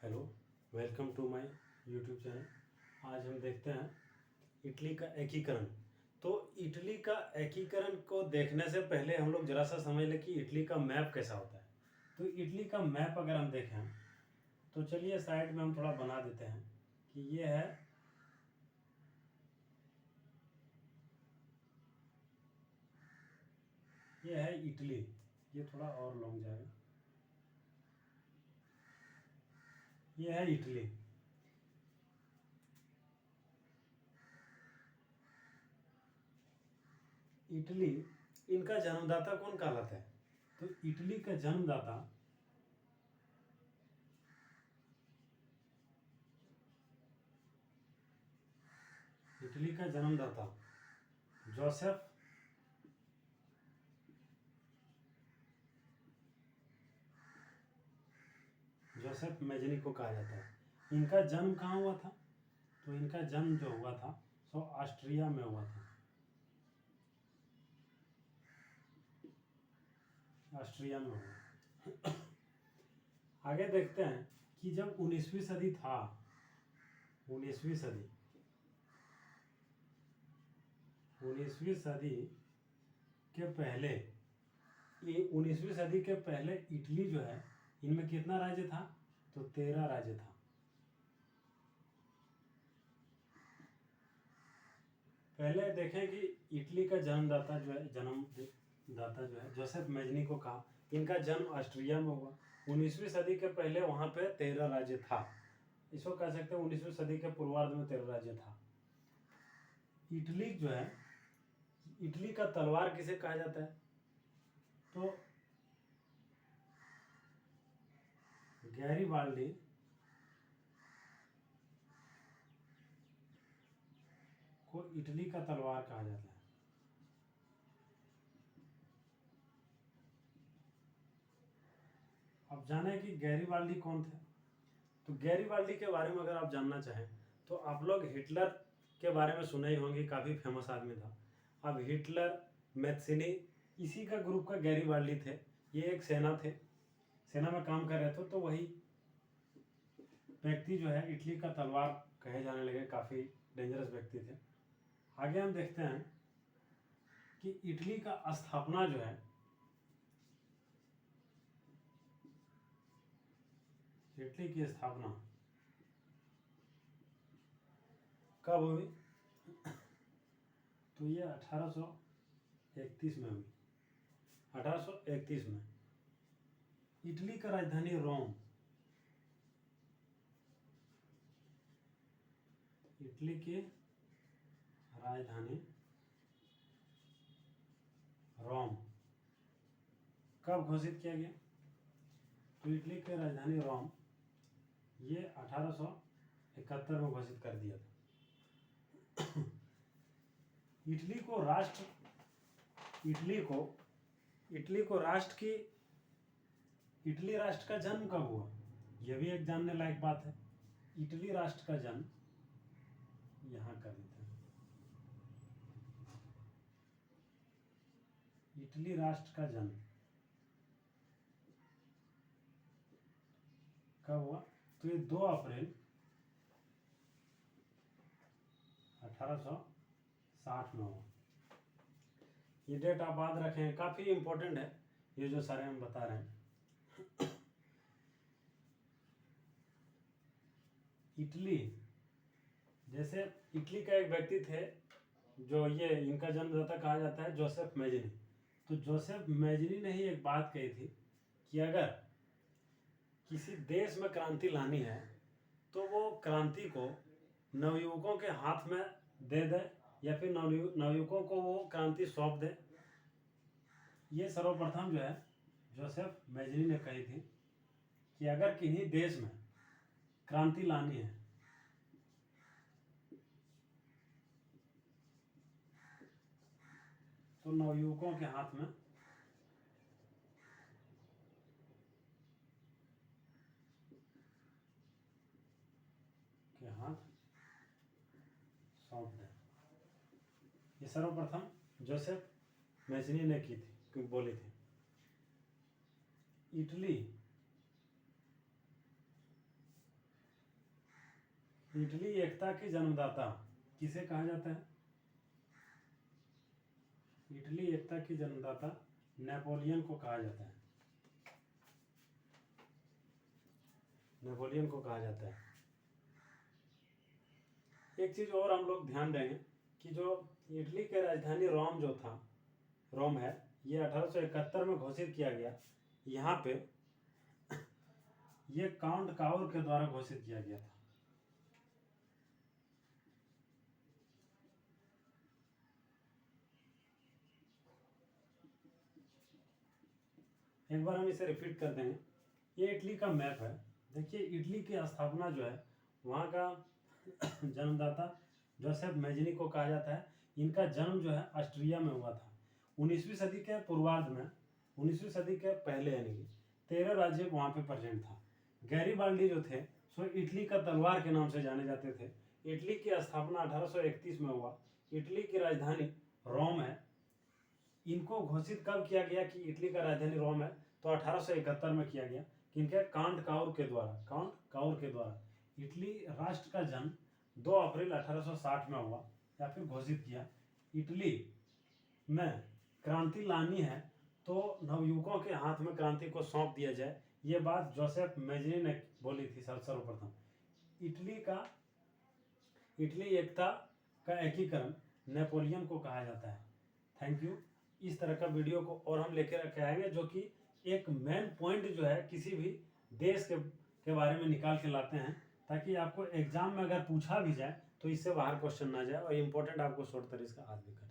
Hello, welcome to my YouTube channel. आज हम देखते हैं इटली का एकीकरण। तो इटली का एकीकरण को देखने से पहले हम लोग ज़रा सा समझ लें कि इटली का मैप कैसा होता है। तो इटली का मैप अगर हम देखें तो चलिए साइड में हम थोड़ा बना देते हैं कि ये है इटली। ये थोड़ा और लॉन्ग जाएगा। ये है इटली। इटली इनका जन्मदाता कौन कहलाता है? तो इटली का जन्मदाता इटली का जन्मदाता जोसेफ जोसेफ मेजनी को कहा जाता है। इनका जन्म कहाँ हुआ था? तो इनका जन्म जो हुआ था सो ऑस्ट्रिया में हुआ था। ऑस्ट्रिया में हुआ। आगे देखते हैं कि जब 19वीं सदी था, 19वीं सदी 19वीं सदी के पहले, ये 19वीं सदी के पहले इटली जो है इनमें कितना राज्य था? तो 13 राज्य था। पहले देखें कि इटली का जन्मदाता जो है जोसेफ मेजनी को कहा। इनका जन्म ऑस्ट्रिया में हुआ। 19वीं सदी के पहले वहां पे 13 राज्य था। इसको कह सकते हैं 19वीं सदी के पूर्वार्ध में 13 राज्य था। इटली जो है, इटली का तलवार किसे कहा जाता है? तो गैरीबाल्डी को इटली का तलवार कहा जाता है। अब जाने कि गैरीबाल्डी कौन थे। तो गैरीबाल्डी के बारे में अगर आप जानना चाहें तो आप लोग हिटलर के बारे में सुने ही होंगे, काफ़ी फेमस आदमी था। अब हिटलर, मैथ्सिनी, इसी का ग्रुप का गैरीबाल्डी थे। ये एक सेना थे, सेना में काम कर रहे थे। तो वही व्यक्ति जो है इटली का तलवार कहे जाने लगे, काफ़ी डेंजरस व्यक्ति थे। आगे हम देखते हैं कि इटली का स्थापना जो है, इटली की स्थापना कब हुई? तो ये 1831 में हुई। 1831 में। इटली का राजधानी रोम। इटली की राजधानी रोम कब घोषित किया गया? तो इटली की राजधानी रोम ये 1871 में घोषित कर दिया था। इटली को राष्ट्र इटली को राष्ट्र की इटली राष्ट्र का जन्म कब हुआ? यह भी एक जानने लायक बात है। इटली राष्ट्र का जन्म यहां कर देते हैं। इटली राष्ट्र का जन्म कब हुआ? तो ये 2 अप्रैल 1860 में हुआ। ये डेट आप याद रखें, काफी इंपॉर्टेंट है ये जो सारे हम बता रहे हैं। इटली, जैसे इटली का एक व्यक्ति थे जो ये इनका जन्मदाता कहा जाता है जोसेफ मेजनी। तो जोसेफ मेजनी ने ही एक बात कही थी कि अगर किसी देश में क्रांति लानी है तो वो क्रांति को नवयुवकों के हाथ में दे दे या फिर नवयुवकों को वो क्रांति सौंप दे। ये सर्वप्रथम जो है जोसेफ मेजनी ने कही थी कि अगर किन्हीं देश में क्रांति लानी है तो नवयुवकों के हाथ में सौंप दें। ये सर्वप्रथम जोसेफ मेजनी ने की थी, बोली थी। इटली इटली एकता के जन्मदाता किसे कहा जाता है? इटली एकता के जन्मदाता नेपोलियन को कहा जाता है। नेपोलियन को कहा जाता है। एक चीज और हम लोग ध्यान देंगे कि जो इटली के राजधानी रोम जो था, रोम है, ये 1871 में घोषित किया गया। यहाँ पे ये काउंट काउर के द्वारा घोषित किया गया था। एक बार हम इसे रिपीट कर देंगे। ये इटली का मैप है। देखिए इटली की स्थापना जो है, वहाँ का जन्मदाता जोसेफ मेजनी को कहा जाता है। इनका जन्म जो है ऑस्ट्रिया में हुआ था 19वीं सदी के पूर्वार्ध में। 19वीं सदी के पहले यानी कि 13 राज्य वहाँ पे प्रेजेंट था। गैरीबाल्डी जो थे सो इटली का तलवार के नाम से जाने जाते थे। इटली की स्थापना 1831 में हुआ। इटली की राजधानी रोम है। इनको घोषित कब किया गया कि इटली का राजधानी रोम है? तो 1871 में किया गया। किनके? काउंट काउर के द्वारा। काउंट काउर के द्वारा इटली राष्ट्र का जन्म 2 अप्रैल 1860 में हुआ या फिर घोषित किया। इटली में क्रांति लानी है तो नवयुवकों के हाथ में क्रांति को सौंप दिया जाए, ये बात जोसेफ मेजनी ने बोली थी सर्वप्रथम। इटली एकता का एकीकरण नेपोलियन को कहा जाता है। Thank you. इस तरह का वीडियो को और हम लेकर आएंगे जो कि एक मेन पॉइंट जो है किसी भी देश के बारे में निकाल के लाते हैं, ताकि आपको एग्जाम में अगर पूछा भी जाए तो इससे बाहर क्वेश्चन ना जाए और इम्पोर्टेंट आपको शॉर्ट तरीके से याद भी करें।